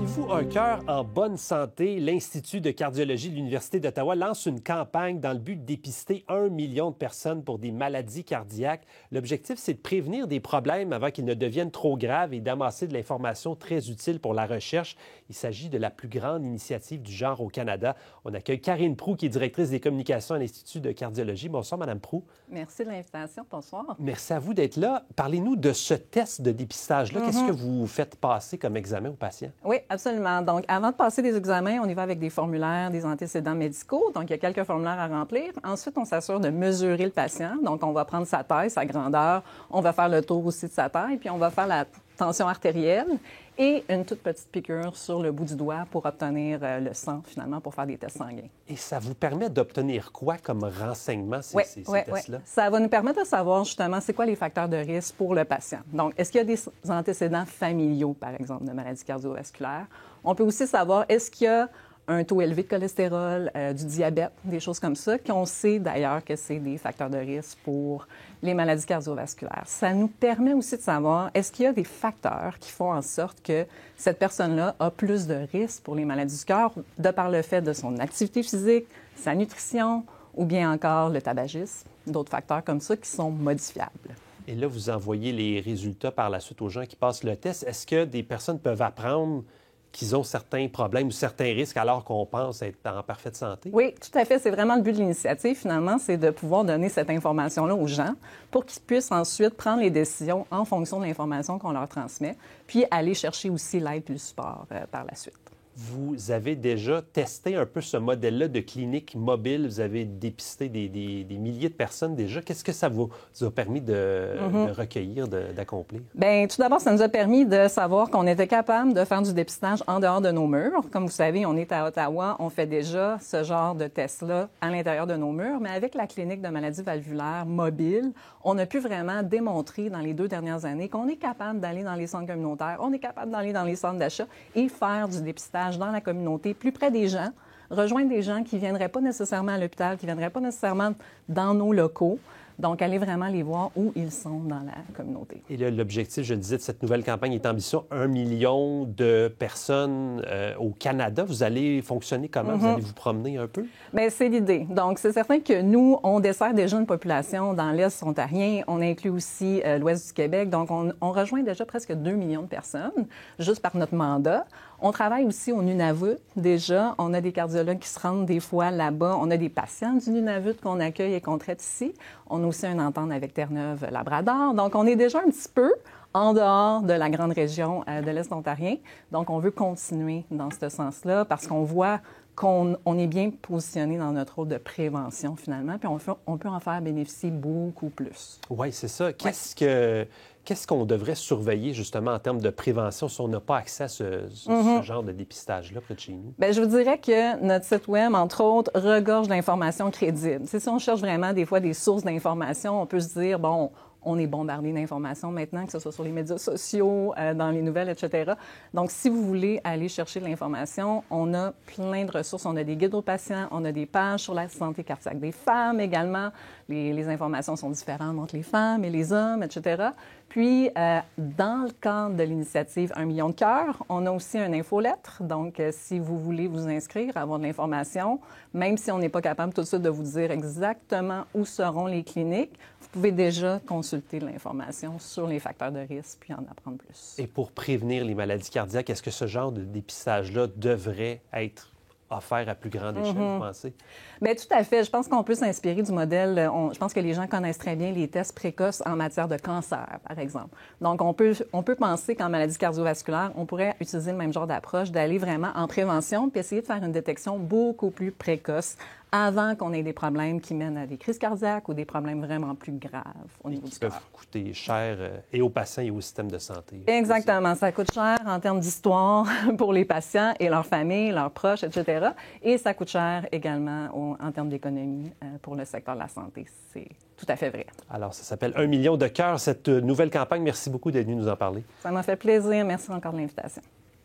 Avez-vous un cœur en bonne santé? L'Institut de cardiologie de l'Université d'Ottawa lance une campagne dans le but de dépister 1 million de personnes pour des maladies cardiaques. L'objectif, c'est de prévenir des problèmes avant qu'ils ne deviennent trop graves et d'amasser de l'information très utile pour la recherche. Il s'agit de la plus grande initiative du genre au Canada. On accueille Karine Proulx, qui est directrice des communications à l'Institut de cardiologie. Bonsoir, Mme Proulx. Merci de l'invitation. Bonsoir. Merci à vous d'être là. Parlez-nous de ce test de dépistage-là. Qu'est-ce que vous faites passer comme examen aux patients? Oui, absolument. Donc, avant de passer des examens, on y va avec des formulaires, des antécédents médicaux. Donc, il y a quelques formulaires à remplir. Ensuite, on s'assure de mesurer le patient. Donc, on va prendre sa taille, sa grandeur. On va faire le tour aussi de sa taille. Puis, on va faire la tension artérielle et une toute petite piqûre sur le bout du doigt pour obtenir le sang, finalement, pour faire des tests sanguins. Et ça vous permet d'obtenir quoi comme renseignement, ces tests-là? Ça va nous permettre de savoir, justement, c'est quoi les facteurs de risque pour le patient. Donc, est-ce qu'il y a des antécédents familiaux, par exemple, de maladies cardiovasculaires? On peut aussi savoir, est-ce qu'il y a un taux élevé de cholestérol, du diabète, des choses comme ça, qu'on sait d'ailleurs que c'est des facteurs de risque pour les maladies cardiovasculaires. Ça nous permet aussi de savoir, est-ce qu'il y a des facteurs qui font en sorte que cette personne-là a plus de risques pour les maladies du cœur de par le fait de son activité physique, sa nutrition ou bien encore le tabagisme, d'autres facteurs comme ça qui sont modifiables. Et là, vous envoyez les résultats par la suite aux gens qui passent le test. Est-ce que des personnes peuvent apprendre qu'ils ont certains problèmes ou certains risques alors qu'on pense être en parfaite santé? Oui, tout à fait. C'est vraiment le but de l'initiative, finalement, c'est de pouvoir donner cette information-là aux gens pour qu'ils puissent ensuite prendre les décisions en fonction de l'information qu'on leur transmet, puis aller chercher aussi l'aide et le support par la suite. Vous avez déjà testé un peu ce modèle-là de clinique mobile. Vous avez dépisté des milliers de personnes déjà. Qu'est-ce que ça vous a permis de recueillir, d'accomplir? Bien, tout d'abord, ça nous a permis de savoir qu'on était capable de faire du dépistage en dehors de nos murs. Comme vous savez, on est à Ottawa. On fait déjà ce genre de test-là à l'intérieur de nos murs. Mais avec la clinique de maladies valvulaires mobile, on a pu vraiment démontrer dans les 2 dernières années qu'on est capable d'aller dans les centres communautaires, on est capable d'aller dans les centres d'achat et faire du dépistage dans la communauté, plus près des gens, rejoindre des gens qui ne viendraient pas nécessairement à l'hôpital, qui ne viendraient pas nécessairement dans nos locaux. Donc, aller vraiment les voir où ils sont dans la communauté. Et là, l'objectif, je le disais, de cette nouvelle campagne est ambitieux. 1 million de personnes au Canada. Vous allez fonctionner comment? Vous allez vous promener un peu? Bien, c'est l'idée. Donc, c'est certain que nous, on dessert déjà une population dans l'Est ontarien. On inclut aussi l'Ouest du Québec. Donc, on rejoint déjà presque 2 millions de personnes juste par notre mandat. On travaille aussi au Nunavut déjà. On a des cardiologues qui se rendent des fois là-bas. On a des patients du Nunavut qu'on accueille et qu'on traite ici. On a aussi une entente avec Terre-Neuve-Labrador. Donc, on est déjà un petit peu en dehors de la grande région de l'Est ontarien. Donc, on veut continuer dans ce sens-là parce qu'on voit qu'on est bien positionné dans notre rôle de prévention, finalement, puis on peut en faire bénéficier beaucoup plus. Oui, c'est ça. Qu'est-ce qu'on devrait surveiller, justement, en termes de prévention si on n'a pas accès à ce genre de dépistage-là près de chez nous? Bien, je vous dirais que notre site Web, entre autres, regorge d'informations crédibles. C'est si on cherche vraiment, des fois, des sources d'informations, on peut se dire, bon, on est bombardé d'informations maintenant, que ce soit sur les médias sociaux, dans les nouvelles, etc. Donc, si vous voulez aller chercher de l'information, on a plein de ressources. On a des guides aux patients, on a des pages sur la santé cardiaque des femmes également. Les informations sont différentes entre les femmes et les hommes, etc. Puis, dans le cadre de l'initiative 1 million de cœurs, on a aussi une infolettre. Donc, si vous voulez vous inscrire, avoir de l'information, même si on n'est pas capable tout de suite de vous dire exactement où seront les cliniques, vous pouvez déjà consulter l'information sur les facteurs de risque puis en apprendre plus. Et pour prévenir les maladies cardiaques, est-ce que ce genre de dépistage-là devrait être offert à plus grande échelle, vous pensez? Bien, tout à fait. Je pense qu'on peut s'inspirer du modèle. Je pense que les gens connaissent très bien les tests précoces en matière de cancer, par exemple. Donc, on peut penser qu'en maladie cardiovasculaire, on pourrait utiliser le même genre d'approche, d'aller vraiment en prévention puis essayer de faire une détection beaucoup plus précoce avant qu'on ait des problèmes qui mènent à des crises cardiaques ou des problèmes vraiment plus graves au niveau du cœur. Peuvent coûter cher et aux patients et au système de santé. Exactement. Ça coûte cher en termes d'histoire pour les patients et leurs familles, leurs proches, etc. Et ça coûte cher également en termes d'économie pour le secteur de la santé. C'est tout à fait vrai. Alors, ça s'appelle 1 million de cœurs, cette nouvelle campagne. Merci beaucoup d'être venu nous en parler. Ça m'a fait plaisir. Merci encore de l'invitation.